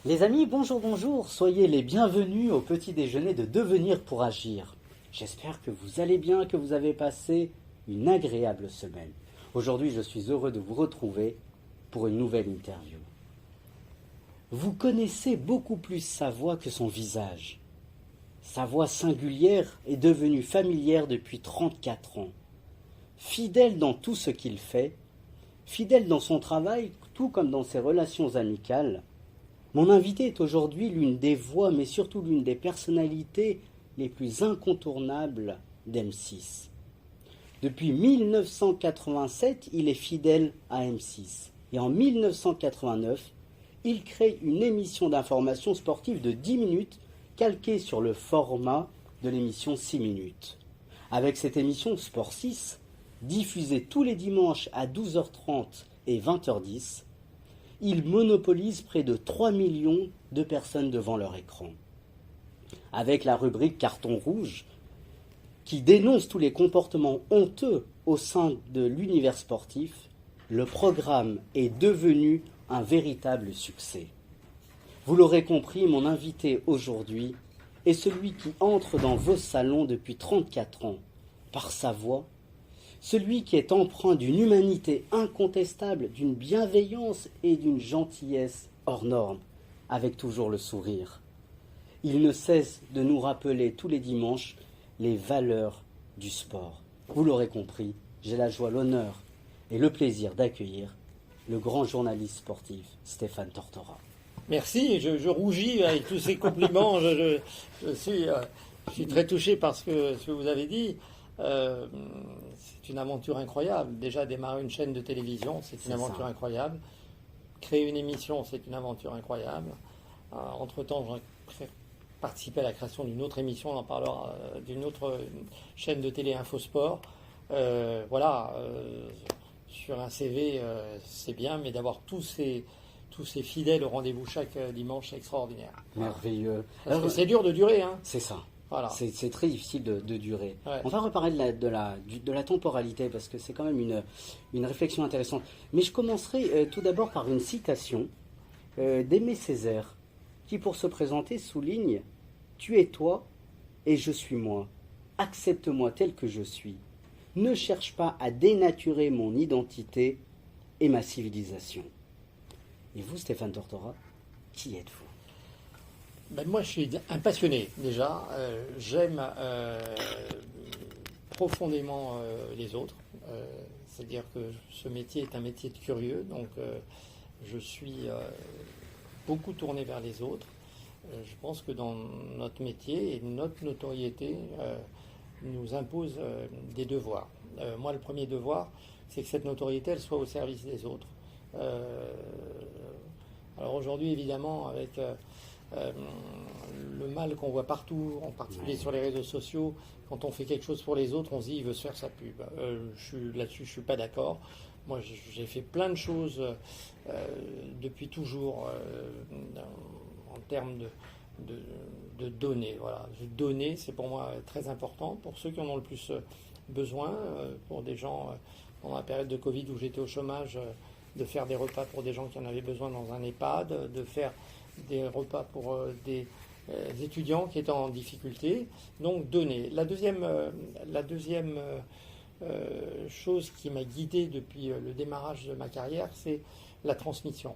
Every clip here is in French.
Les amis, bonjour, bonjour, soyez les bienvenus au petit déjeuner de Devenir pour agir. J'espère que vous allez bien, que vous avez passé une agréable semaine. Aujourd'hui, je suis heureux de vous retrouver pour une nouvelle interview. Vous connaissez beaucoup plus sa voix que son visage. Sa voix singulière est devenue familière depuis 34 ans. Fidèle dans tout ce qu'il fait, fidèle dans son travail, tout comme dans ses relations amicales, mon invité est aujourd'hui l'une des voix, mais surtout l'une des personnalités les plus incontournables d'M6. Depuis 1987, il est fidèle à M6. Et en 1989, il crée une émission d'information sportive de 10 minutes calquée sur le format de l'émission 6 minutes. Avec cette émission Sport 6, diffusée tous les dimanches à 12h30 et 20h10, il monopolise près de 3 millions de personnes devant leur écran. Avec la rubrique Carton rouge, qui dénonce tous les comportements honteux au sein de l'univers sportif, le programme est devenu un véritable succès. Vous l'aurez compris, mon invité aujourd'hui est celui qui entre dans vos salons depuis 34 ans, par sa voix, celui qui est empreint d'une humanité incontestable, d'une bienveillance et d'une gentillesse hors norme, avec toujours le sourire. Il ne cesse de nous rappeler tous les dimanches les valeurs du sport. Vous l'aurez compris, j'ai la joie, l'honneur et le plaisir d'accueillir le grand journaliste sportif Stéphane Tortora. Merci, je rougis avec tous ces compliments. Je suis très touché par ce que vous avez dit. C'est une aventure incroyable. Déjà, démarrer une chaîne de télévision, c'est une aventure incroyable. Créer une émission, c'est une aventure incroyable. Entre-temps, j'ai participé à la création d'une autre émission, on en parlera, d'une autre chaîne de télé Infosport. Sur un CV, c'est bien, mais d'avoir tous ces fidèles au rendez-vous chaque dimanche, c'est extraordinaire. Merveilleux. Parce que c'est dur de durer, hein. C'est ça. Voilà. C'est très difficile de durer. Ouais. On va reparler de la temporalité parce que c'est quand même une réflexion intéressante. Mais je commencerai tout d'abord par une citation d'Aimé Césaire qui, pour se présenter, souligne « Tu es toi et je suis moi. Accepte-moi tel que je suis. Ne cherche pas à dénaturer mon identité et ma civilisation. » Et vous, Stéphane Tortora, qui êtes-vous ? Ben moi, je suis un passionné déjà. J'aime profondément les autres. C'est-à-dire que ce métier est un métier de curieux. Donc, je suis beaucoup tourné vers les autres. Je pense que dans notre métier et notre notoriété nous impose des devoirs. Moi, le premier devoir, c'est que cette notoriété, elle soit au service des autres. Alors aujourd'hui, évidemment, avec le mal qu'on voit partout, en particulier sur les réseaux sociaux, quand on fait quelque chose pour les autres, on se dit il veut se faire sa pub. Là-dessus, je suis pas d'accord. Moi, j'ai fait plein de choses depuis toujours en termes de donner. Voilà. Donner, c'est pour moi très important pour ceux qui en ont le plus besoin, pour des gens pendant la période de Covid où j'étais au chômage, de faire des repas pour des gens qui en avaient besoin dans un EHPAD, de faire des repas pour des étudiants qui étaient en difficulté. Donc donner. La deuxième chose qui m'a guidé depuis le démarrage de ma carrière, c'est la transmission.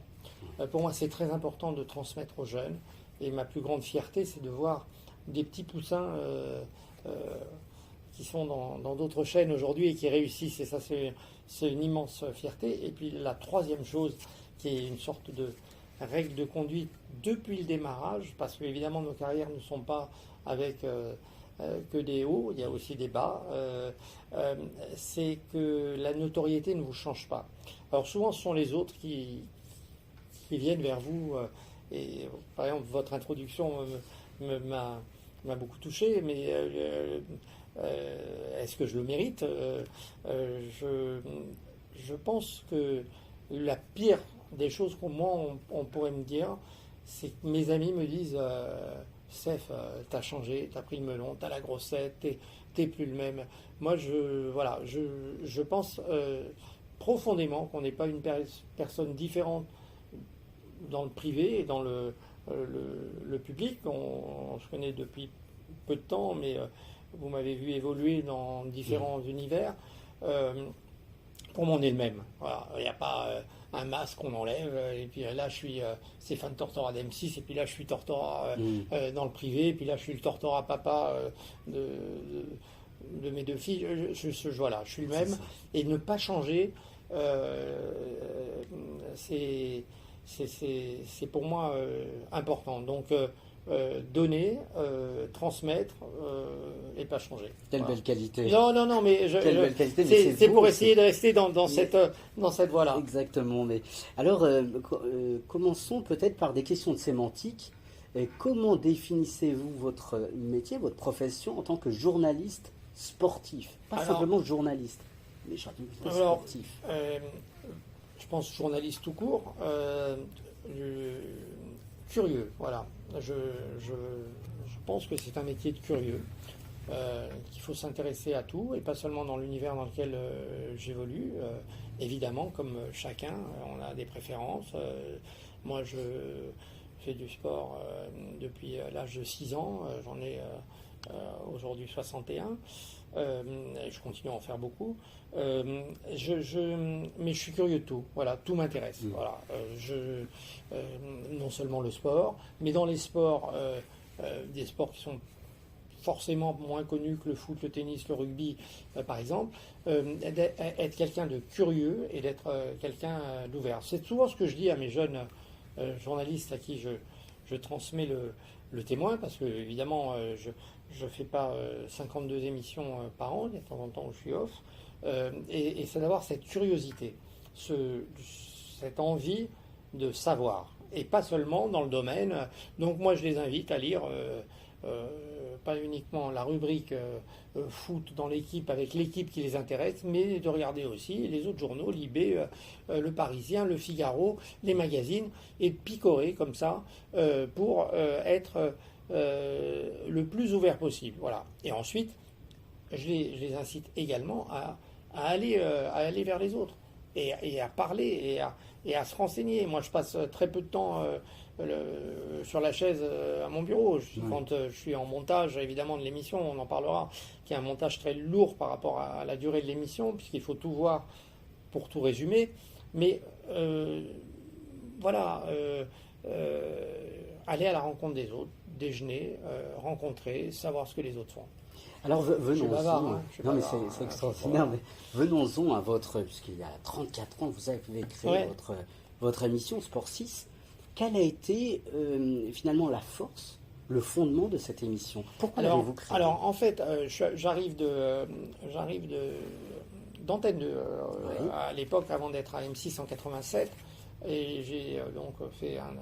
Pour moi, c'est très important de transmettre aux jeunes. Et ma plus grande fierté, c'est de voir des petits poussins qui sont dans d'autres chaînes aujourd'hui et qui réussissent. Et ça, c'est une immense fierté. Et puis la troisième chose, qui est une sorte de règle de conduite depuis le démarrage, parce qu'évidemment nos carrières ne sont pas avec que des hauts, il y a aussi des bas, c'est que la notoriété ne vous change pas. Alors souvent ce sont les autres qui viennent vers vous, et par exemple votre introduction m'a beaucoup touché, mais est-ce que je le mérite? Je pense que la pire des choses qu'on on pourrait me dire, c'est que mes amis me disent Steph, t'as changé, t'as pris le melon, t'as la grossette, t'es plus le même. Moi, je pense profondément qu'on n'est pas une personne différente dans le privé et dans le public. On se connaît depuis peu de temps, mais vous m'avez vu évoluer dans différents univers. Pour moi, on est le même. Voilà. Il n'y a pas un masque qu'on enlève, et puis là, je suis Stéphane Tortora d'M6, et puis là, je suis Tortora dans le privé, et puis là, je suis le Tortora papa de mes 2 filles. Voilà, je suis le même. Et ne pas changer, c'est pour moi important. Donc, donner, transmettre et pas changer. Quelle belle qualité. Non, mais quelle belle qualité, mais c'est pour essayer de rester dans cette voie-là. Exactement. Mais alors, commençons peut-être par des questions de sémantique. Comment définissez-vous votre métier, votre profession en tant que journaliste sportif? Pas simplement journaliste, mais journaliste sportif. Je pense journaliste tout court. Curieux, voilà. Je pense que c'est un métier de curieux, qu'il faut s'intéresser à tout, et pas seulement dans l'univers dans lequel j'évolue. Évidemment, comme chacun, on a des préférences. Moi, je fais du sport depuis l'âge de 6 ans. J'en ai aujourd'hui 61. Je continue à en faire beaucoup. Mais je suis curieux de tout. Voilà, tout m'intéresse. Voilà, non seulement le sport, mais dans les sports, des sports qui sont forcément moins connus que le foot, le tennis, le rugby, par exemple, être quelqu'un de curieux et d'être quelqu'un d'ouvert. C'est souvent ce que je dis à mes jeunes journalistes à qui je transmets le témoin, parce que évidemment, je ne fais pas 52 émissions par an, il y a de temps en temps où je suis off, et c'est d'avoir cette curiosité, cette envie de savoir, et pas seulement dans le domaine. Donc moi, je les invite à lire pas uniquement la rubrique foot dans l'équipe avec l'équipe qui les intéresse, mais de regarder aussi les autres journaux, Libé, Le Parisien, Le Figaro, les magazines, et de picorer comme ça pour être le plus ouvert possible. Voilà. Et ensuite, je les incite également à aller vers les autres et à parler et à se renseigner. Moi, je passe très peu de temps sur la chaise à mon bureau. Quand je suis en montage, évidemment, de l'émission, on en parlera, qui est un montage très lourd par rapport à la durée de l'émission, puisqu'il faut tout voir pour tout résumer. Mais voilà, aller à la rencontre des autres, déjeuner, rencontrer, savoir ce que les autres font. Alors venons-en, non mais c'est extraordinaire, mais venons-en à votre, puisqu'il y a 34 ans vous avez créé votre émission Sport 6. Quelle a été finalement la force, le fondement de cette émission? Pourquoi l'avez-vous créée? Alors en fait, j'arrive d'Antenne 2 à l'époque, avant d'être à M6 en 87, et j'ai donc fait un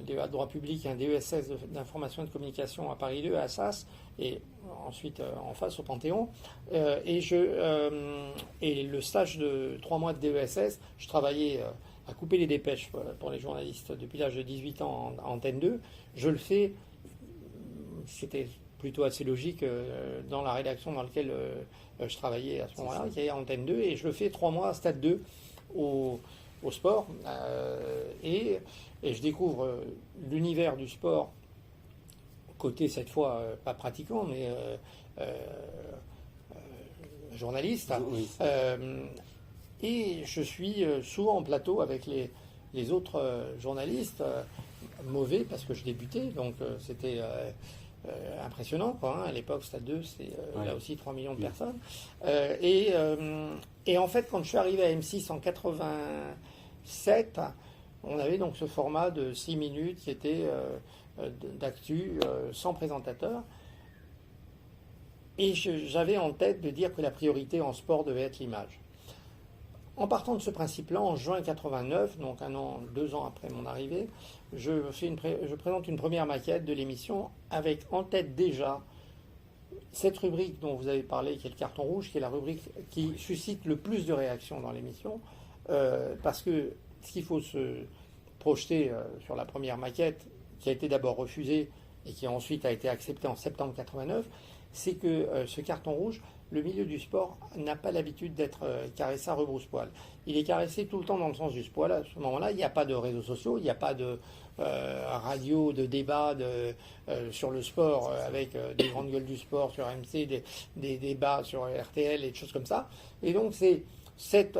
DEA de droit public et un DESS d'information et de communication à Paris 2, à Assas, et ensuite en face au Panthéon. Et le stage de 3 mois de DESS, je travaillais à couper les dépêches pour les journalistes depuis l'âge de 18 ans en Antenne 2. Je le fais, c'était plutôt assez logique dans la rédaction dans laquelle je travaillais à ce moment-là, qui est Antenne 2, et je le fais 3 mois à Stade 2 au sport, et je découvre l'univers du sport, côté cette fois pas pratiquant, mais journaliste. Oui. Et je suis souvent en plateau avec les autres journalistes, mauvais parce que je débutais, donc c'était impressionnant, quoi, hein. À l'époque, Stade 2, c'est là aussi 3 millions de personnes. Et en fait, quand je suis arrivé à M6 en 87, on avait donc ce format de 6 minutes qui était d'actu, sans présentateur. Et j'avais en tête de dire que la priorité en sport devait être l'image. En partant de ce principe-là, en juin 89, donc 2 ans après mon arrivée, je présente une première maquette de l'émission avec en tête déjà cette rubrique dont vous avez parlé, qui est le carton rouge, qui est la rubrique qui suscite le plus de réactions dans l'émission, parce que ce qu'il faut se projeter sur la première maquette, qui a été d'abord refusée et qui ensuite a été acceptée en septembre 89, c'est que ce carton rouge le milieu du sport n'a pas l'habitude d'être caressé à rebrousse-poil. Il est caressé tout le temps dans le sens du poil. À ce moment-là, il n'y a pas de réseaux sociaux, il n'y a pas de radio, de débat sur le sport avec des grandes gueules du sport sur AMC, des débats sur RTL et des choses comme ça. Et donc, c'est cette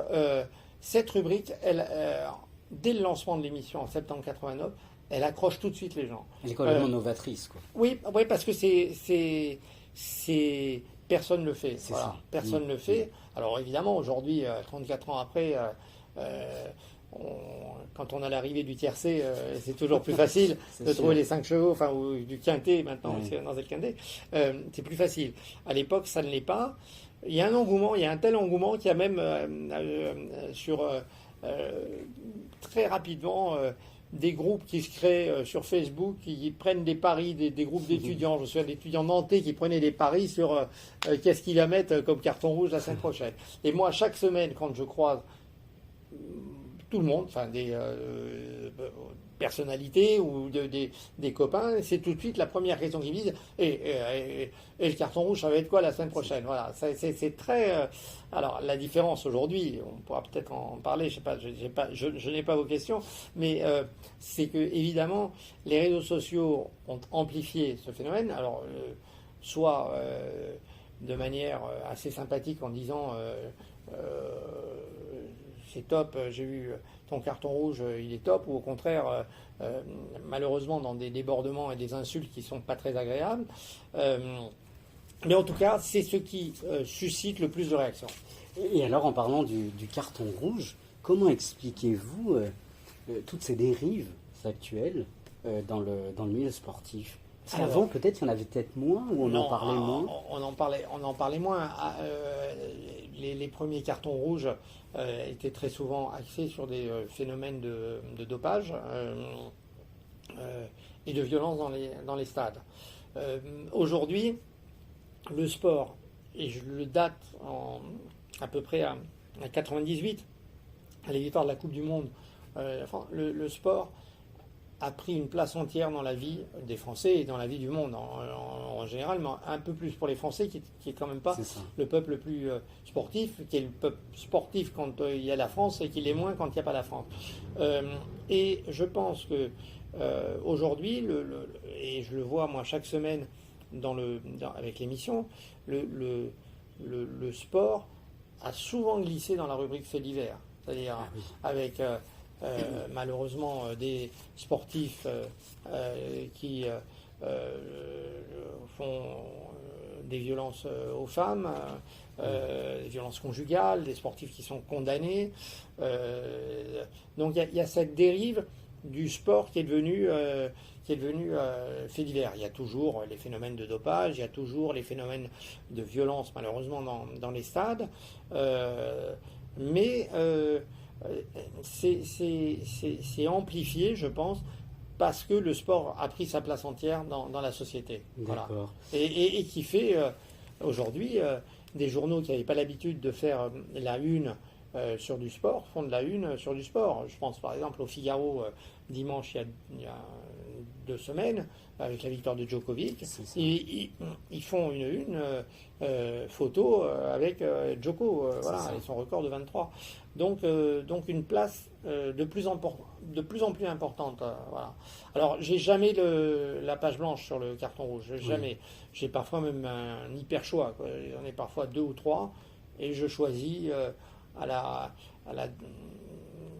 rubrique, dès le lancement de l'émission en septembre 89, elle accroche tout de suite les gens. Elle est complètement novatrice, quoi. Oui, parce que personne ne le fait. C'est voilà. ça. Personne ne le fait. Alors évidemment, aujourd'hui, 34 ans après, quand on a l'arrivée du tiercé, c'est toujours plus facile de trouver les 5 chevaux, enfin, ou du quintet maintenant, dans le quintet. C'est plus facile. À l'époque, ça ne l'est pas. Il y a un engouement, il y a un tel engouement qu'il y a même très rapidement des groupes qui se créent sur Facebook, qui prennent des paris, des groupes d'étudiants. Je me souviens d'étudiants nantais qui prenaient des paris sur qu'est-ce qu'il va mettre comme carton rouge la semaine prochaine. Et moi, chaque semaine, quand je croise tout le monde, enfin des personnalités ou des copains, c'est tout de suite la première question qu'ils me disent. Et le carton rouge, ça va être quoi la semaine prochaine? Voilà, c'est très. Alors la différence aujourd'hui, on pourra peut-être en parler. Je sais pas, je n'ai pas vos questions, mais c'est que évidemment les réseaux sociaux ont amplifié ce phénomène. Alors soit de manière assez sympathique en disant c'est top, j'ai eu ton carton rouge, il est top, ou au contraire, malheureusement dans des débordements et des insultes qui sont pas très agréables. Mais en tout cas, c'est ce qui suscite le plus de réactions. Et alors, en parlant du carton rouge, comment expliquez-vous toutes ces dérives actuelles dans le milieu sportif? Parce qu'avant, peut-être, il y en avait peut-être moins, ou on en parlait moins. On en parlait moins. Les premiers cartons rouges étaient très souvent axés sur des phénomènes de dopage et de violence dans les stades. Aujourd'hui, le sport, et je le date à peu près à 98, à la victoire de la Coupe du Monde, le sport a pris une place entière dans la vie des Français et dans la vie du monde en général, mais un peu plus pour les Français qui est quand même pas le peuple le plus sportif, qui est le peuple sportif quand il y a la France et qui l'est moins quand il n'y a pas la France. Et je pense que aujourd'hui, et je le vois moi chaque semaine avec l'émission, le sport a souvent glissé dans la rubrique fait divers, c'est-à-dire avec malheureusement des sportifs qui font des violences aux femmes, des violences conjugales, des sportifs qui sont condamnés. Donc il y a cette dérive du sport qui est devenu fait divers. Il y a toujours les phénomènes de dopage, il y a toujours les phénomènes de violence malheureusement dans les stades, mais c'est amplifié, je pense, parce que le sport a pris sa place entière dans la société. Voilà. Et qui fait aujourd'hui des journaux qui n'avaient pas l'habitude de faire la une sur du sport, font de la une sur du sport. Je pense par exemple au Figaro dimanche il y a 2 semaines avec la victoire de Djokovic. Ils font une photo avec Djoko, voilà, et son record de 23. Donc une place de plus en plus importante. Voilà. Alors j'ai jamais la page blanche sur le carton rouge, jamais. J'ai parfois même un hyper choix, quoi. J'en ai parfois 2 ou 3 et je choisis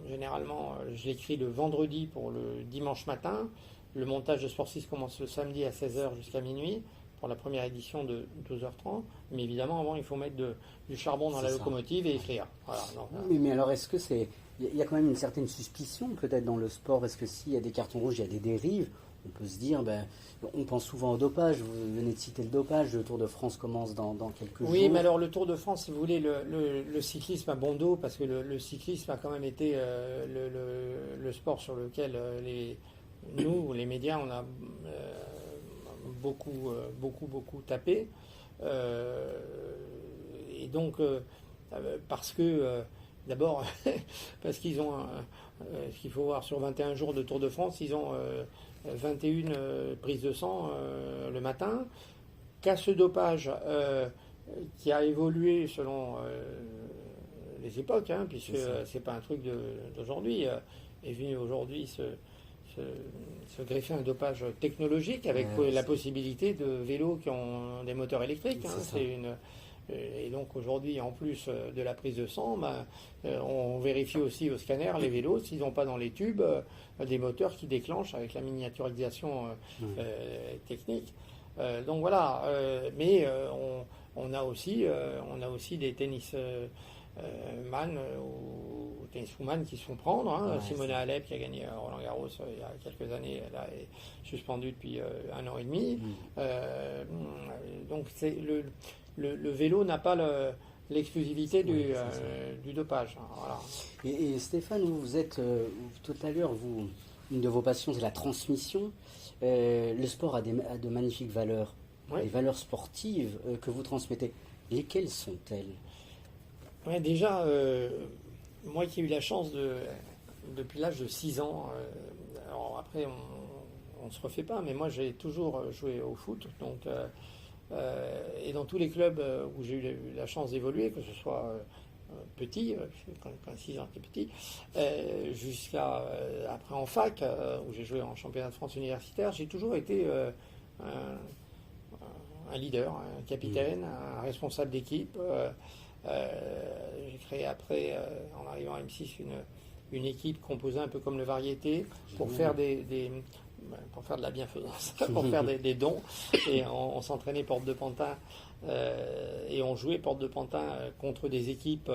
généralement je l'écris le vendredi pour le dimanche matin. Le montage de Sport 6 commence le samedi à 16h jusqu'à minuit pour la première édition de 12h30. Mais évidemment, avant, il faut mettre du charbon dans la locomotive et écrire. Voilà, donc, mais alors, est-ce que il y a quand même une certaine suspicion peut-être dans le sport? Est-ce que s'il y a des cartons rouges, il y a des dérives? On peut se dire, on pense souvent au dopage. Vous venez de citer le dopage. Le Tour de France commence dans quelques jours. Oui, mais alors le Tour de France, si vous voulez, le cyclisme a bon dos parce que le cyclisme a quand même été le sport sur lequel nous, les médias, on a beaucoup tapé. Et donc, parce que, d'abord, parce qu'ils ont, ce qu'il faut voir, sur 21 jours de Tour de France, ils ont 21 prises de sang le matin. Qu'à ce dopage qui a évolué selon les époques, hein, puisque c'est pas un truc d'aujourd'hui. Est venu aujourd'hui se greffer un dopage technologique avec la possibilité de vélos qui ont des moteurs électriques. Hein, et donc aujourd'hui, en plus de la prise de sang, on vérifie aussi au scanner les vélos s'ils n'ont pas dans les tubes des moteurs qui déclenchent avec la miniaturisation technique. Donc voilà, mais on a aussi des tennisman ou tenniswoman qui se font prendre. Hein. Simona Halep qui a gagné Roland Garros il y a quelques années, elle est suspendue depuis 1 an et demi. Donc c'est le vélo n'a pas l'exclusivité du dopage. Voilà. Et Stéphane, vous êtes tout à l'heure, une de vos passions, c'est la transmission. Le sport a de magnifiques valeurs, des valeurs sportives que vous transmettez. Lesquelles sont-elles ? Ouais, déjà, moi qui ai eu la chance depuis l'âge de 6 ans, alors après on ne se refait pas, mais moi j'ai toujours joué au foot, donc, et dans tous les clubs où j'ai eu la chance d'évoluer, que ce soit petit, quand 6 ans j'étais petit, jusqu'à après en fac, où j'ai joué en championnat de France universitaire, j'ai toujours été un leader, un capitaine, un responsable d'équipe. J'ai créé après, en arrivant à M6, une équipe composée un peu comme le Variété pour faire pour faire de la bienfaisance, pour faire des dons. Et on s'entraînait Porte de Pantin et on jouait Porte de Pantin contre des équipes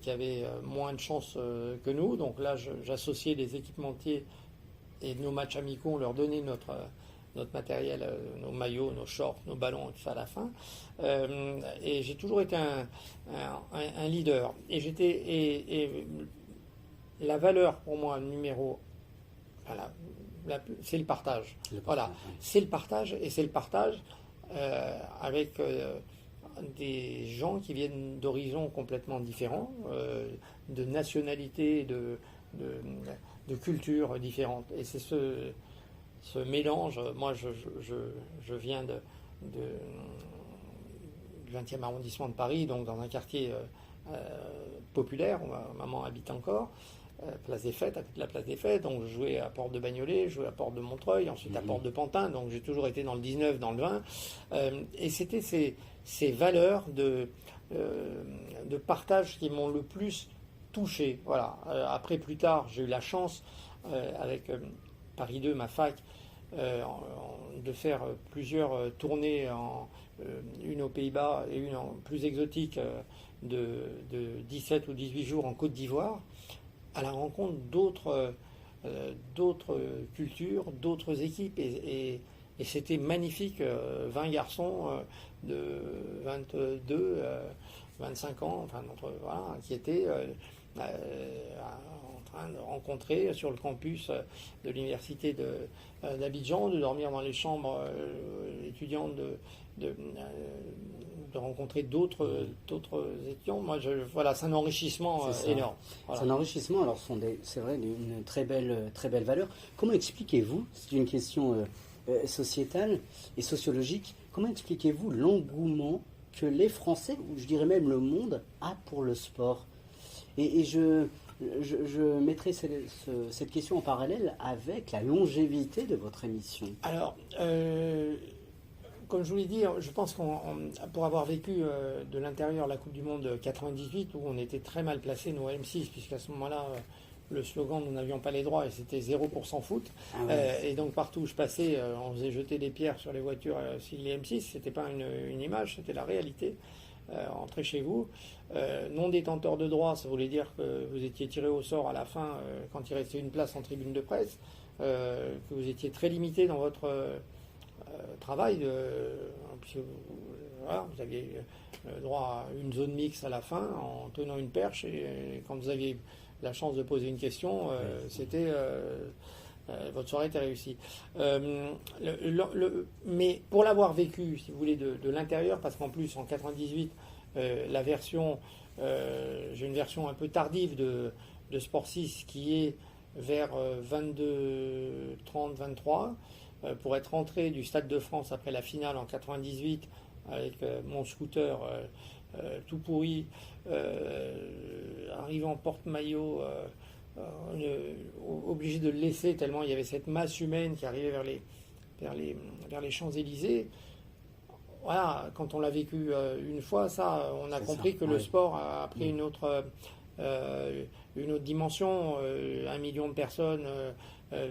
qui avaient moins de chance que nous. Donc là, j'associais les équipementiers et nos matchs amicaux, on leur donnait notre matériel, nos maillots, nos shorts, nos ballons, tout ça à la fin. Et j'ai toujours été un leader. Et la valeur pour moi numéro, c'est le partage. Voilà, c'est le partage et c'est le partage avec des gens qui viennent d'horizons complètement différents, de nationalités, de cultures différentes. Et c'est ce mélange. Moi, je viens du 20e arrondissement de Paris, donc dans un quartier populaire où ma maman habite encore, Place des Fêtes, à côté de la Place des Fêtes. Donc je jouais à Porte de Bagnolet, je jouais à Porte de Montreuil, ensuite à Porte de Pantin, donc j'ai toujours été dans le 19, dans le 20. Et c'était ces valeurs de partage qui m'ont le plus touché. Voilà. Après, plus tard, j'ai eu la chance, avec Paris 2, ma fac, de faire plusieurs tournées, une aux Pays-Bas et une plus exotique de 17 ou 18 jours en Côte d'Ivoire, à la rencontre d'autres cultures, d'autres équipes. Et c'était magnifique, 20 garçons de 22, 25 ans, enfin, voilà, qui étaient en train de rencontrer sur le campus de l'université d'Abidjan, de dormir dans les chambres étudiantes, de rencontrer d'autres étudiants. Moi, voilà, c'est un enrichissement énorme. Voilà. C'est un enrichissement. Alors, c'est vrai, une très belle valeur. Comment expliquez-vous, c'est une question sociétale et sociologique, comment expliquez-vous l'engouement que les Français, ou je dirais même le monde, a pour le sport ? Et je mettrai cette question en parallèle avec la longévité de votre émission. Alors, comme je vous l'ai dit, je pense pour avoir vécu de l'intérieur la Coupe du Monde 98, où on était très mal placés, nous, à M6, puisqu'à ce moment-là, le slogan, nous n'avions pas les droits, et c'était 0% foot. Ah ouais. Et donc, partout où je passais, on faisait jeter des pierres sur les voitures siglées M6. C'était pas une image, c'était la réalité. Entrez chez vous. Non détenteur de droits, ça voulait dire que vous étiez tiré au sort à la fin, quand il restait une place en tribune de presse, que vous étiez très limité dans votre travail, puisque voilà, vous aviez droit à une zone mixte à la fin en tenant une perche, et quand vous aviez la chance de poser une question, c'était votre soirée était réussie. Mais pour l'avoir vécu, si vous voulez, de l'intérieur, parce qu'en plus en 98, la version, j'ai une version un peu tardive de Sport 6 qui est vers 22, 30, 23. Pour être rentré du Stade de France après la finale en 98 avec mon scooter tout pourri, arrivant en porte-maillot, obligé de le laisser tellement il y avait cette masse humaine qui arrivait vers les Champs-Élysées. Voilà, quand on l'a vécu une fois, ça, on a compris que le sport a pris une autre dimension. 1 million de personnes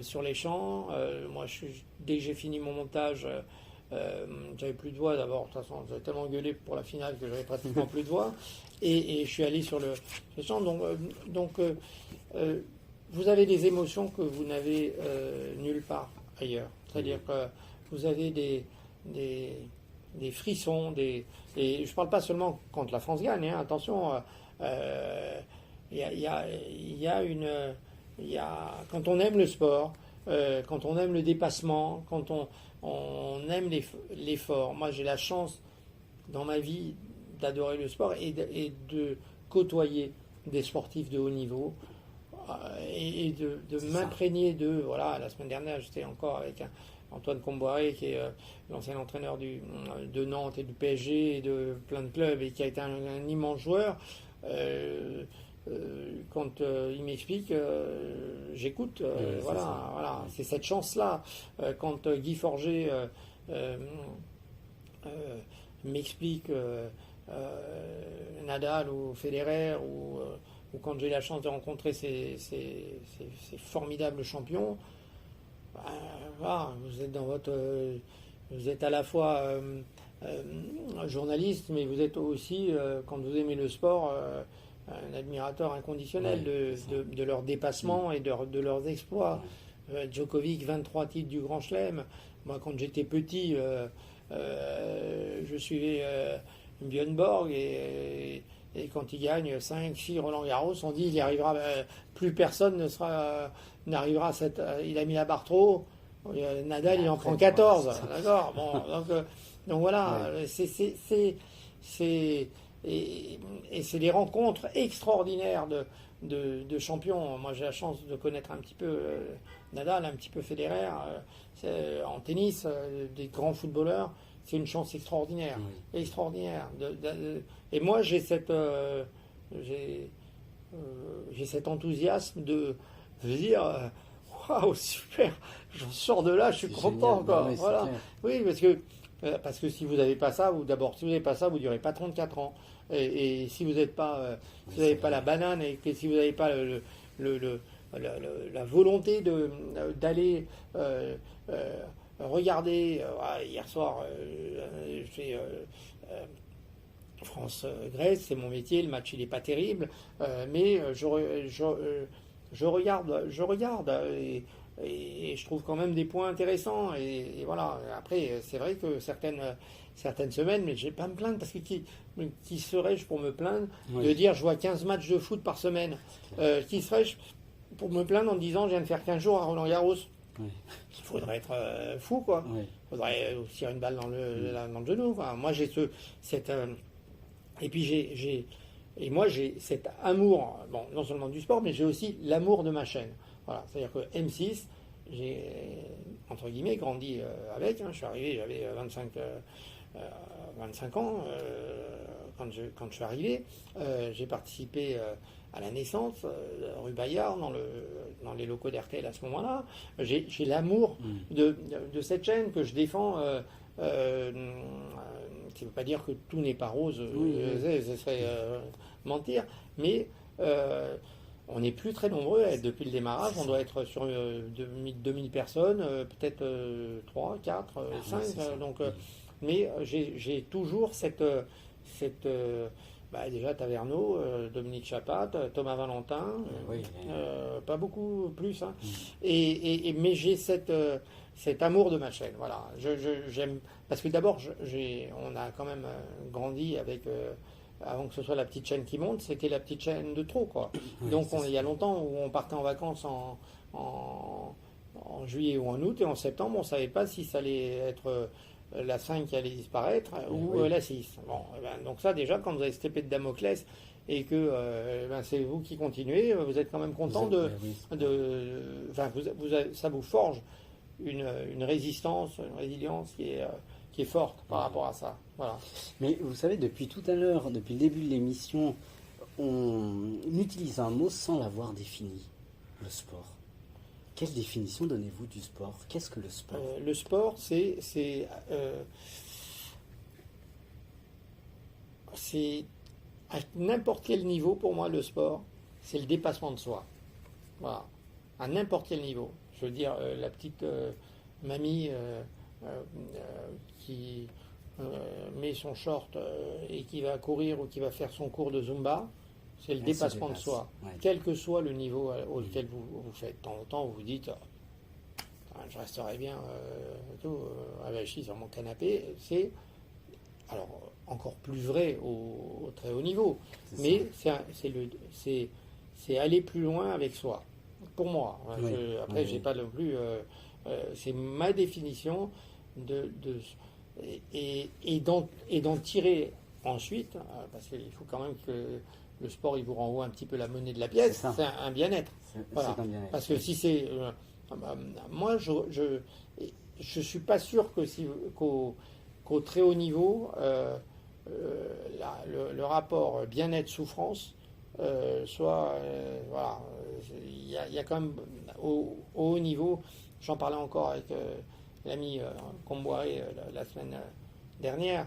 sur les champs. Moi, dès que j'ai fini mon montage, j'avais plus de voix d'abord. De toute façon, j'avais tellement gueulé pour la finale que j'avais pratiquement plus de voix. Et je suis allé sur les champs. Donc vous avez des émotions que vous n'avez nulle part ailleurs. C'est-à-dire que vous avez des frissons, et je ne parle pas seulement quand la France gagne, hein, attention, quand on aime le sport, quand on aime le dépassement, quand on aime l'effort. Moi, j'ai la chance dans ma vie d'adorer le sport et de côtoyer des sportifs de haut niveau et de m'imprégner d'eux. Voilà, la semaine dernière, j'étais encore avec Antoine Comboiré, qui est l'ancien entraîneur de Nantes et du PSG et de plein de clubs et qui a été un immense joueur. Quand il m'explique, j'écoute. Voilà. C'est cette chance-là. Quand Guy Forget m'explique Nadal ou Federer, ou quand j'ai la chance de rencontrer ces formidables champions, voilà, vous êtes à la fois journaliste, mais vous êtes aussi, quand vous aimez le sport, un admirateur inconditionnel de leur dépassement et de leurs exploits. Djokovic, 23 titres du Grand Chelem. Moi, quand j'étais petit, je suivais Björn Borg et quand il gagne 5-6 Roland Garros, on dit il y arrivera, plus personne n'arrivera à cette. Il a mis la barre trop haut. Nadal, il en prend 14. D'accord. Bon, donc voilà, et c'est des rencontres extraordinaires de champions. Moi, j'ai la chance de connaître un petit peu Nadal, un petit peu Federer. En tennis, des grands footballeurs, c'est une chance extraordinaire. Oui. Extraordinaire. Et moi, j'ai cet enthousiasme de dire waouh, super, je sors de là, je suis content. Oui, voilà. Oui, parce que si vous n'avez pas ça, vous ne durez pas 34 ans. Et si vous n'avez pas, la banane et que si vous n'avez pas la volonté d'aller regarder, hier soir, je fais France-Grèce, c'est mon métier, le match il n'est pas terrible, mais je regarde et je trouve quand même des points intéressants et voilà. Après, c'est vrai que certaines semaines, mais je vais pas me plaindre parce que qui serais-je pour me plaindre de dire je vois 15 matchs de foot par semaine, qui serais-je pour me plaindre en disant je viens de faire 15 jours à Roland-Garros. Il faudrait être fou, quoi. Il faudrait tirer une balle dans le genou. Enfin, moi, j'ai et puis j'ai cet amour, bon, non seulement du sport, mais j'ai aussi l'amour de ma chaîne. Voilà, c'est-à-dire que M6, j'ai entre guillemets grandi avec. Je suis arrivé, j'avais 25 ans quand je suis arrivé. J'ai participé à la naissance, rue Bayard, dans les locaux d'RTL à ce moment-là. J'ai l'amour de cette chaîne que je défends. Ça ne veut pas dire que tout n'est pas rose, ce serait mentir, mais on n'est plus très nombreux à être depuis le démarrage. On doit être sur 2000 personnes, peut-être 3, 4, 5. Donc, mais j'ai toujours cette déjà Taverneau, Dominique Chapat, Thomas Valentin, pas beaucoup plus. Hein. Mais j'ai cet amour de ma chaîne. Voilà. J'aime parce que d'abord, on a quand même grandi avec. Avant que ce soit la petite chaîne qui monte, c'était la petite chaîne de trop, quoi. Donc il y a longtemps où on partait en vacances en juillet ou en août, et en septembre, on ne savait pas si ça allait être la 5 qui allait disparaître ou la 6. Bon, donc ça, déjà, quand vous avez cette épée de Damoclès et que c'est vous qui continuez, vous êtes quand même content ça vous forge une résistance, une résilience qui est forte par rapport à ça. Voilà. Mais vous savez, depuis tout à l'heure, depuis le début de l'émission, on utilise un mot sans l'avoir défini. Le sport. Quelle définition donnez-vous du sport? Qu'est-ce que le sport? Le sport, c'est à n'importe quel niveau, pour moi, le sport, c'est le dépassement de soi. Voilà. À n'importe quel niveau. Je veux dire, la petite mamie qui met son short et qui va courir ou qui va faire son cours de Zumba, c'est le dépassement de soi. Ouais. Quel que soit le niveau auquel vous faites. De temps en temps, vous vous dites, je resterai bien avachi sur mon canapé. C'est alors encore plus vrai au très haut niveau. Mais c'est aller plus loin avec soi. Pour moi. Oui. Après, j'ai pas non plus. C'est ma définition et d'en tirer ensuite, parce qu'il faut quand même que le sport il vous renvoie un petit peu la monnaie de la pièce. C'est un bien-être. Voilà. C'est un bien-être. Parce que si c'est moi, je suis pas sûr que qu'au très haut niveau, le rapport bien-être-souffrance soit voilà, il y a quand même au haut niveau. J'en parlais encore avec l'ami Comboiré la semaine dernière.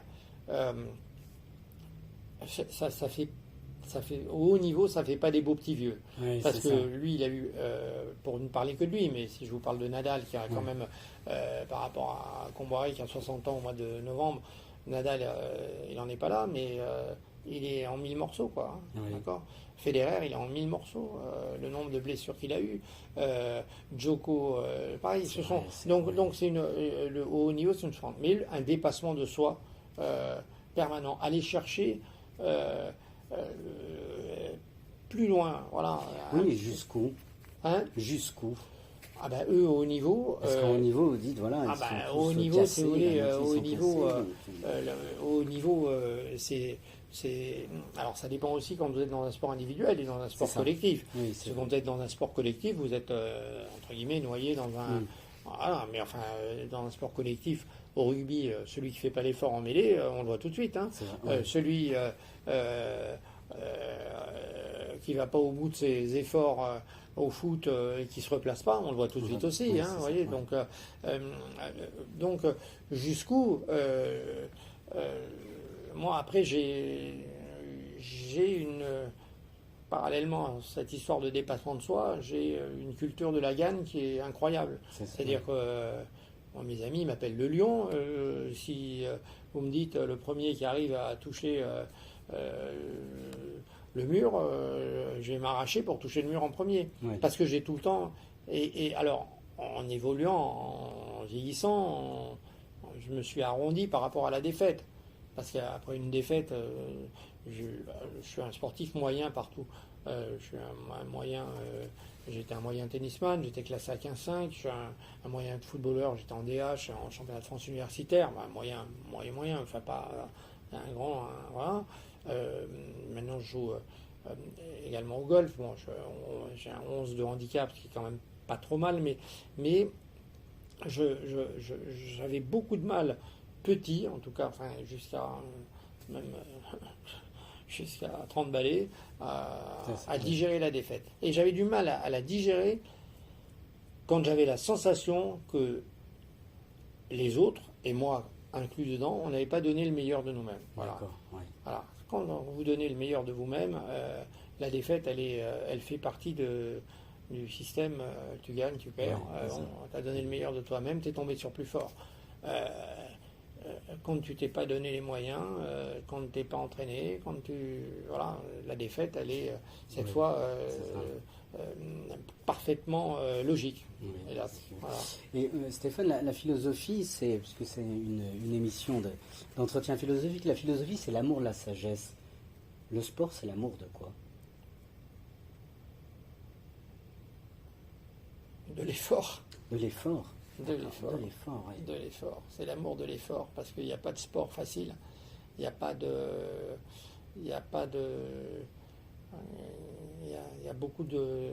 Ça fait au haut niveau, ça fait pas des beaux petits vieux. Oui, parce que lui, il a eu, pour ne parler que de lui, mais si je vous parle de Nadal, qui a quand même, par rapport à Comboiré, qui a 60 ans au mois de novembre, Nadal, il n'en est pas là, mais il est en 1000 morceaux, quoi. Hein, oui. D'accord. Federer, il est en 1000 morceaux. Le nombre de blessures qu'il a eu. Djoko, pareil. Donc c'est le haut niveau, c'est une souffrance. Mais un dépassement de soi permanent. Aller chercher plus loin, voilà. Oui, jusqu'où? Hein? Jusqu'où? Ah ben eux au haut niveau. Parce qu'au niveau, vous dites voilà. Au haut niveau, si vous voulez, au niveau, alors ça dépend aussi quand vous êtes dans un sport individuel et dans un sport collectif. Oui, parce que quand vous êtes dans un sport collectif, vous êtes entre guillemets noyé dans un. Voilà, mais enfin, dans un sport collectif, au rugby, celui qui fait pas l'effort en mêlée, on le voit tout de suite. Hein. Celui qui va pas au bout de ses efforts au foot et qui se replace pas, on le voit tout de suite aussi. Oui, hein, voyez, donc jusqu'où moi après j'ai une parallèlement à cette histoire de dépassement de soi, j'ai une culture de la gagne qui est incroyable. C'est-à-dire que moi, mes amis m'appellent le lion. Si vous me dites le premier qui arrive à toucher le mur, je vais m'arracher pour toucher le mur en premier. Oui. Parce que j'ai tout le temps. Et alors, en évoluant, en vieillissant, je me suis arrondi par rapport à la défaite. Parce qu'après une défaite, je suis un sportif moyen partout. Je suis un moyen. J'étais un moyen tennisman, j'étais classé à 15-5. Je suis un moyen footballeur, j'étais en DH, en championnat de France universitaire. Moyen. Enfin, pas un grand. Voilà. Maintenant, je joue également au golf. Bon, j'ai un 11 de handicap, ce qui est quand même pas trop mal, mais j'avais beaucoup de mal, petit en tout cas, enfin, jusqu'à même jusqu'à 30 balais, à digérer la défaite. Et j'avais du mal à la digérer quand j'avais la sensation que les autres, et moi inclus dedans, on n'avait pas donné le meilleur de nous-mêmes. Voilà. Voilà. Quand vous donnez le meilleur de vous-même, la défaite, elle fait partie du système. Tu gagnes, tu perds. Tu as donné le meilleur de toi-même, tu es tombé sur plus fort. Quand tu t'es pas donné les moyens, quand tu t'es pas entraîné, voilà, la défaite, elle est cette fois parfaitement logique. Hélas. Voilà. Et Stéphane, la philosophie, puisque c'est une émission d'entretien philosophique, la philosophie, c'est l'amour de la sagesse. Le sport, c'est l'amour de quoi? De l'effort. De l'effort. De l'effort. Oui. De l'effort. C'est l'amour de l'effort, parce qu'il n'y a pas de sport facile. Il n'y a pas de. Il y a beaucoup de.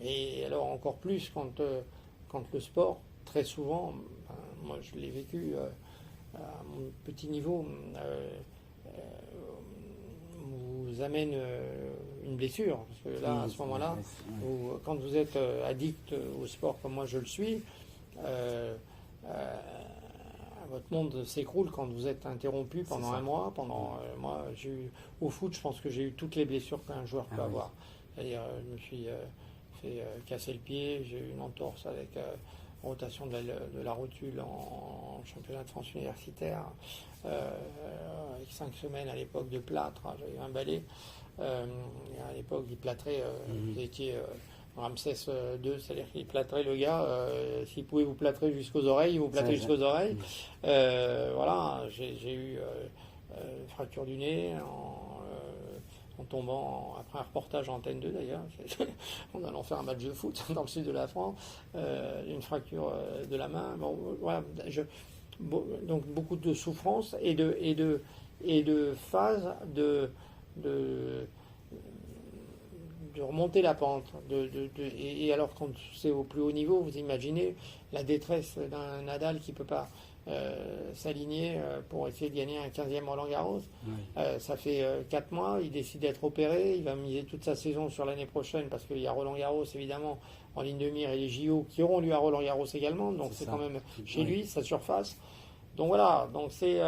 Et alors encore plus quand le sport, très souvent, moi je l'ai vécu à mon petit niveau, vous amène une blessure. Parce que là, à ce moment-là, quand vous êtes addict au sport comme moi je le suis, votre monde s'écroule quand vous êtes interrompu pendant un mois. Moi, au foot, je pense que j'ai eu toutes les blessures qu'un joueur peut avoir. C'est-à-dire, je me suis fait casser le pied, j'ai eu une entorse avec rotation de la rotule en championnat de France universitaire, avec 5 semaines à l'époque de plâtre. J'avais eu un balai. À l'époque, il plâtrait, vous étiez Ramsès II, c'est-à-dire qu'il plâtrait le gars. S'il pouvait vous plâtrer jusqu'aux oreilles, il vous plâtrait jusqu'aux oreilles. Voilà, j'ai eu fracture du nez en tombant après un reportage en Antenne 2 d'ailleurs, en allant faire un match de foot dans le sud de la France, une fracture de la main. Bon, voilà, donc beaucoup de souffrance et de phases de remonter la pente. Et alors, quand c'est au plus haut niveau, vous imaginez la détresse d'un Nadal qui ne peut pas s'aligner pour essayer de gagner un 15e Roland-Garros. Ça fait 4 mois, il décide d'être opéré, il va miser toute sa saison sur l'année prochaine parce qu'il y a Roland-Garros évidemment en ligne de mire et les JO qui auront lieu à Roland-Garros également, donc c'est quand même chez lui, sa surface. Donc voilà, donc c'est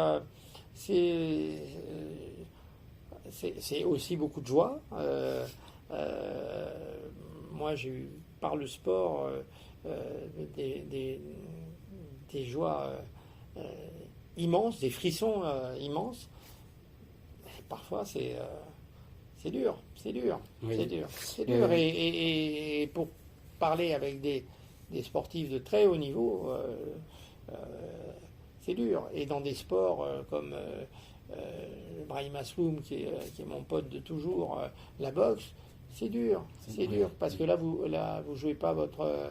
aussi beaucoup de joie. Moi, j'ai eu par le sport des joies immenses, des frissons immenses. Et parfois, c'est dur, c'est dur, c'est dur, c'est dur. Et pour parler avec des sportifs de très haut niveau, c'est dur. Et dans des sports comme Brahim Asloum, qui est mon pote de toujours, la boxe, c'est dur, c'est dur, parce que là vous jouez pas votre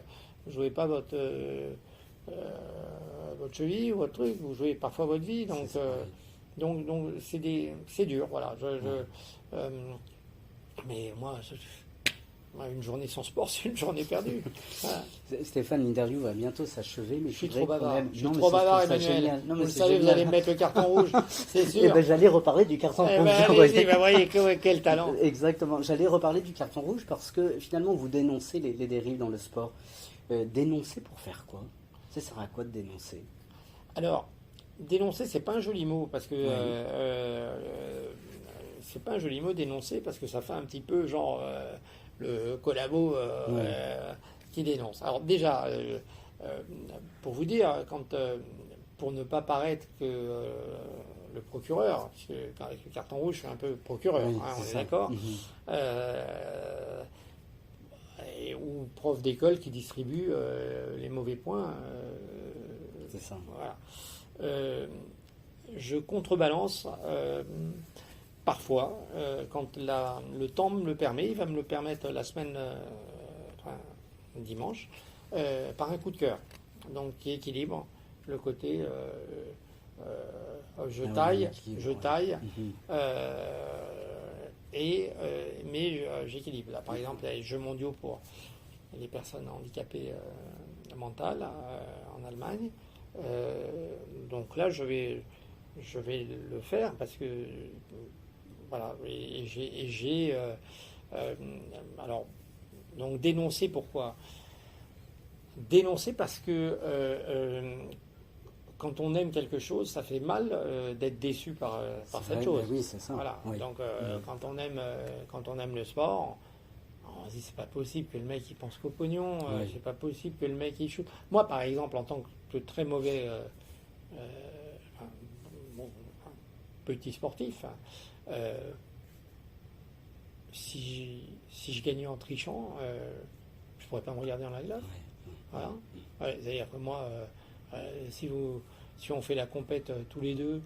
cheville ou votre truc, vous jouez parfois votre vie, donc c'est dur, voilà. Mais moi, une journée sans sport, c'est une journée perdue. Voilà. Stéphane, l'interview va bientôt s'achever, mais je suis trop bavard. Je suis trop bavard, Emmanuel. Vous le savez, vous allez me mettre le carton rouge, c'est sûr. Eh ben, j'allais reparler du carton rouge. Allez-y, voyez quel talent. Exactement. J'allais reparler du carton rouge parce que finalement, vous dénoncez les dérives dans le sport. Dénoncer pour faire quoi? Ça sert à quoi de dénoncer? Alors, dénoncer, c'est pas un joli mot parce que c'est pas un joli mot dénoncer parce que ça fait un petit peu genre le collabo qui dénonce. Alors déjà, pour vous dire, pour ne pas paraître que le procureur, parce que avec le carton rouge, je suis un peu procureur, on est d'accord, ou prof d'école qui distribue les mauvais points. C'est ça. Voilà. Je contrebalance parfois, quand le temps me le permet, il va me le permettre la semaine, dimanche, par un coup de cœur, donc qui équilibre le côté je taille, mais j'équilibre. Là, par exemple, les Jeux mondiaux pour les personnes handicapées mentales en Allemagne. Donc là, je vais le faire parce que voilà. Et j'ai alors donc dénoncer pourquoi? Dénoncer parce que quand on aime quelque chose, ça fait mal d'être déçu par cette chose. Oui, c'est ça. Voilà. Oui. Donc quand on aime le sport, on se dit c'est pas possible que le mec il pense qu'au pognon, c'est pas possible que le mec il shoot. Moi par exemple en tant que très mauvais petit sportif, si je gagnais en trichant, je pourrais pas me regarder dans la glace. Voilà. C'est-à-dire que moi, si on fait la compète tous les deux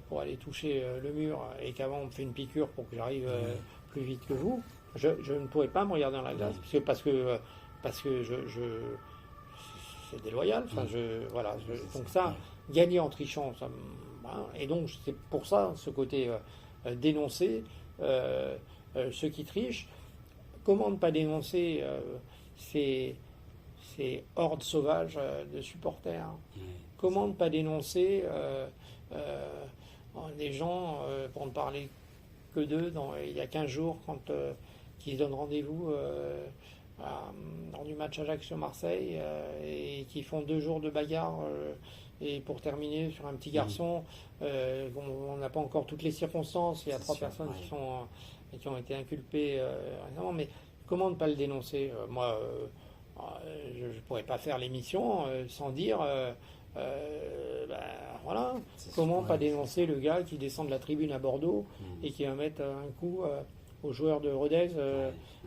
pour aller toucher le mur et qu'avant on me fait une piqûre pour que j'arrive plus vite que vous, je ne pourrais pas me regarder dans la glace parce que c'est déloyal. Enfin, donc ça, gagner en trichant, ça, et donc c'est pour ça ce côté dénoncer ceux qui trichent. Comment ne pas dénoncer hordes sauvages de supporters. Ouais. Comment ne pas dénoncer des gens, pour ne parler que d'eux, il y a 15 jours, quand qui se donnent rendez-vous dans du match Ajaccio-Marseille et qui font 2 jours de bagarre et pour terminer sur un petit garçon, on n'a pas encore toutes les circonstances, il y a 3 personnes qui ont été inculpées récemment, mais comment ne pas le dénoncer? Moi, je ne pourrais pas faire l'émission sans dire voilà, comment pas dénoncer le gars qui descend de la tribune à Bordeaux et qui va mettre un coup aux joueurs de Rodez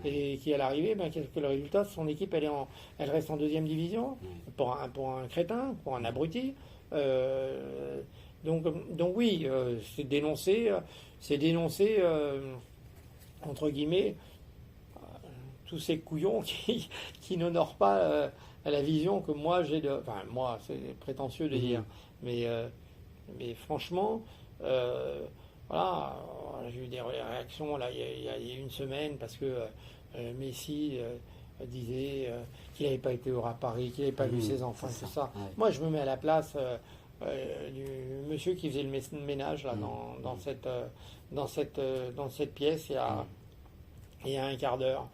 et qui à l'arrivée, qu'est-ce que le résultat? Son équipe elle reste en 2e division pour un crétin, pour un abruti. Donc oui, c'est dénoncer entre guillemets tous ces couillons qui n'honorent pas la vision que moi j'ai de... Enfin, moi, c'est prétentieux de dire, mais franchement, voilà, j'ai eu des réactions là, il y a une semaine parce que Messi disait qu'il n'avait pas été à Paris, qu'il n'avait pas vu ses enfants, c'est ça. Ouais. Moi, je me mets à la place du monsieur qui faisait le ménage là, dans cette pièce il y a un quart d'heure.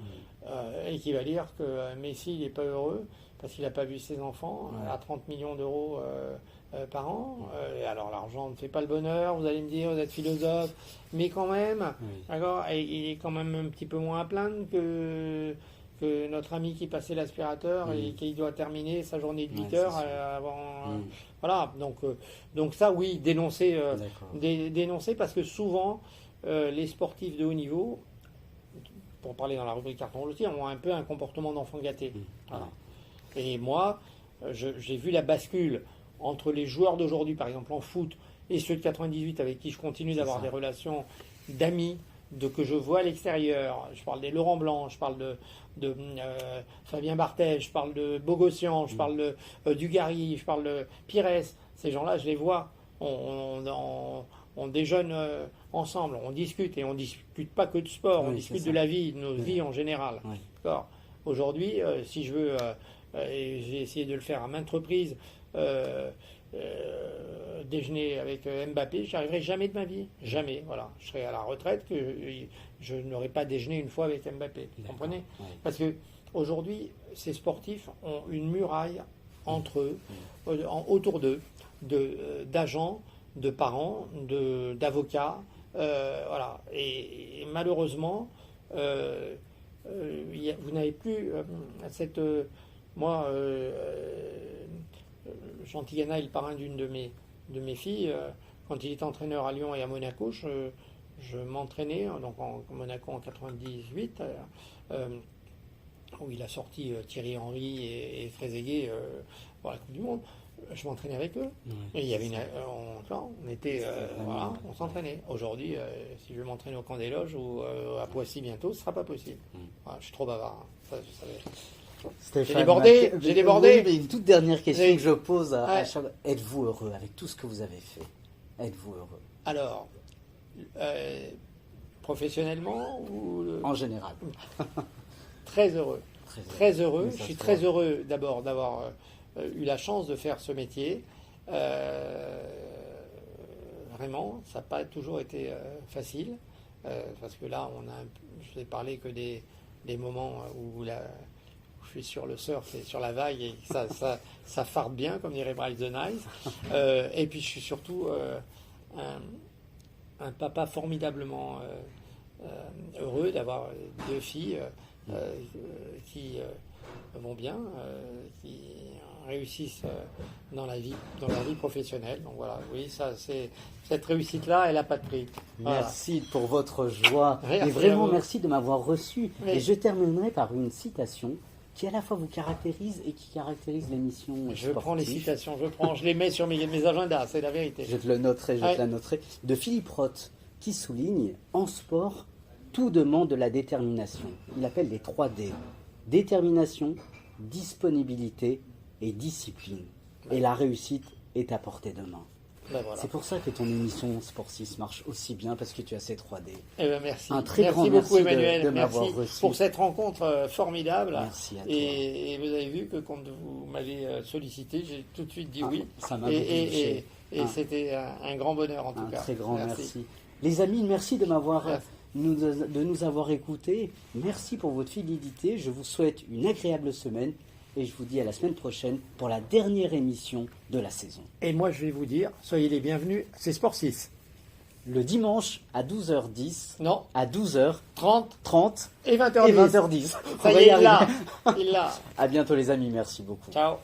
Et qui va dire que Messi n'est pas heureux parce qu'il n'a pas vu ses enfants à 30 millions d'euros par an. Et alors l'argent ne fait pas le bonheur, vous allez me dire, vous êtes philosophe, mais quand même, d'accord, et il est quand même un petit peu moins à plaindre que notre ami qui passait l'aspirateur et qui doit terminer sa journée de 8 heures avant. Voilà, donc ça, oui, dénoncer parce que souvent, les sportifs de haut niveau, pour parler dans la rubrique carton rouge, ont un peu un comportement d'enfant gâté. Voilà. Et moi, j'ai vu la bascule entre les joueurs d'aujourd'hui, par exemple en foot, et ceux de 98 avec qui je continue d'avoir des relations d'amis, que je vois à l'extérieur. Je parle des Laurent Blanc, je parle de Fabien Barthez, je parle de Bogossian, je parle de Dugarry, je parle de Pires. Ces gens-là, je les vois. On déjeune ensemble, on discute, et on ne discute pas que de sport, on discute de la vie, de nos vies en général. D'accord. Aujourd'hui, si je veux, et j'ai essayé de le faire à maintes reprises, déjeuner avec Mbappé, j'y arriverai jamais de ma vie, jamais. Voilà, je serai à la retraite que je n'aurai pas déjeuné une fois avec Mbappé. Vous comprenez? Parce que aujourd'hui, ces sportifs ont une muraille entre eux, autour d'eux, d'agents, de parents, d'avocats, voilà. Et malheureusement, vous n'avez plus cette... moi, Jean Tigana est le parrain d'une de mes filles. Quand il était entraîneur à Lyon et à Monaco, je m'entraînais, donc en Monaco en 98, où il a sorti Thierry Henry et Trezeguet pour la Coupe du Monde. Je m'entraînais avec eux. Et il y avait on était, voilà, on s'entraînait. Aujourd'hui, si je veux m'entraîner au Camp des Loges ou à Poissy bientôt, ce ne sera pas possible. Voilà, je suis trop bavard. Ça, je savais. Stéphane, j'ai débordé. Oui, mais une toute dernière question que je pose à Charles. Êtes-vous heureux avec tout ce que vous avez fait? Êtes-vous heureux? Alors, professionnellement ou en général? Très heureux. Très heureux. Je suis très heureux d'abord d'avoir eu la chance de faire ce métier. Vraiment, ça n'a pas toujours été facile. Parce que là, je vous ai parlé que des moments où je suis sur le surf et sur la vague et ça farde bien, comme dirait Bryce the Nice. Et puis je suis surtout un papa formidablement heureux d'avoir 2 filles qui vont bien, qui réussissent dans leur vie professionnelle. Donc voilà, oui, cette réussite-là, elle n'a pas de prix. Merci pour votre joie. Merci et vraiment, merci de m'avoir reçu. Et je terminerai par une citation qui à la fois vous caractérise et qui caractérise l'émission. Je prends les citations, je les mets sur mes agendas, c'est la vérité. Je te la noterai, de Philippe Roth, qui souligne, en sport, tout demande de la détermination. Il appelle les 3 D. Détermination, disponibilité et discipline. Et la réussite est à portée de main. Ben voilà. C'est pour ça que ton émission Sport 6 marche aussi bien, parce que tu as ces 3D. Eh ben merci. Un très merci grand beaucoup, merci Emmanuel. de m'avoir Merci reçu. pour cette rencontre formidable. Merci à toi. Et vous avez vu que quand vous m'avez sollicité, j'ai tout de suite dit oui. Ça m'a beaucoup touché. Et c'était un grand bonheur en tout cas. Un très grand merci. Les amis, merci de nous avoir écoutés. Merci pour votre fidélité. Je vous souhaite une agréable semaine. Et je vous dis à la semaine prochaine pour la dernière émission de la saison. Et moi, je vais vous dire, soyez les bienvenus, c'est Sport 6. Le dimanche à 12h10. Non. À 12h30. Et 20h10. Et 20h10. Ça y est, il l'a. À bientôt les amis, merci beaucoup. Ciao.